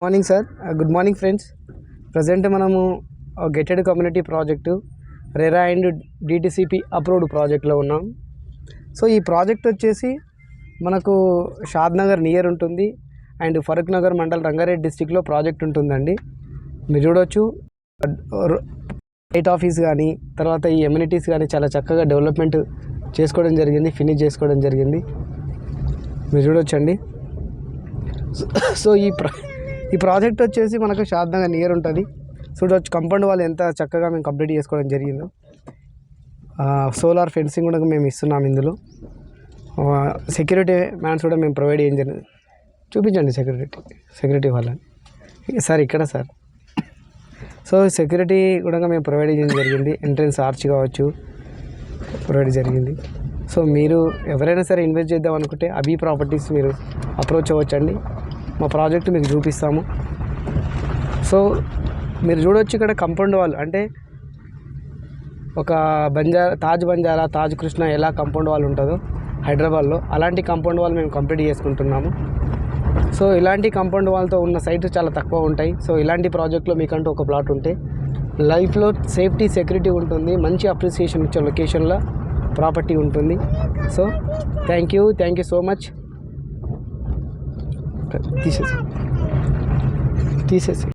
Morning sir, good morning friends. Present మనము gated community project RERA and DTCP approved ప్రాజెక్ట్లో ఉన్నాం. So ఈ project వచ్చేసి మనకు షాద్ నగర్ నియర్ ఉంటుంది అండ్ ఫరూక్ నగర్ మండల్ రంగారెడ్డి డిస్టిక్లో ప్రాజెక్ట్ ఉంటుందండి. మీరు చూడవచ్చు లైట్ ఆఫీస్ కానీ తర్వాత ఈ ఎమ్యూనిటీస్ కానీ చాలా చక్కగా డెవలప్మెంట్ చేసుకోవడం జరిగింది, ఫినిష్ చేసుకోవడం జరిగింది. మీరు చూడవచ్చండి. సో ఈ ప్రాజెక్ట్ వచ్చేసి మనకు షాద్ నగర్ నియర్ ఉంటుంది. చూడవచ్చు కంపౌండ్ వాళ్ళు ఎంత చక్కగా మేము కంప్లీట్ చేసుకోవడం జరిగిందో. సోలార్ ఫెన్సింగ్ కూడా మేము ఇస్తున్నాం. ఇందులో సెక్యూరిటీ మ్యాన్స్ కూడా మేము ప్రొవైడ్ చేయడం జరిగింది. చూపించండి సెక్యూరిటీ వాళ్ళని సార్, ఇక్కడ సార్. సో సెక్యూరిటీ కూడా మేము ప్రొవైడ్ చేయడం జరిగింది. ఎంట్రన్స్ ఆర్చ్ కావచ్చు ప్రొవైడ్ జరిగింది. సో మీరు ఎవరైనా సరే ఇన్వెస్ట్ చేద్దాం అనుకుంటే అభి ప్రాపర్టీస్ మీరు అప్రోచ్ అవ్వచ్చండి. మా ప్రాజెక్ట్ మీకు చూపిస్తాము. సో మీరు చూడవచ్చు ఇక్కడ కంపౌండ్ వాల్ అంటే ఒక బంజారా తాజ్ కృష్ణ ఎలా కంపౌండ్ వాల్ ఉంటుందో హైదరాబాద్లో, అలాంటి కంపౌండ్ వాల్ మేము కంప్లీట్ చేసుకుంటున్నాము. సో ఇలాంటి కంపౌండ్ వాల్తో ఉన్న సైట్ చాలా తక్కువ ఉంటాయి. సో ఇలాంటి ప్రాజెక్ట్లో మీకంటూ ఒక ప్లాట్ ఉంటే లైఫ్లో సేఫ్టీ సెక్యూరిటీ ఉంటుంది, మంచి అప్రిసియేషన్ ఇచ్చే లొకేషన్లో ప్రాపర్టీ ఉంటుంది. So thank you so much. తీసేసి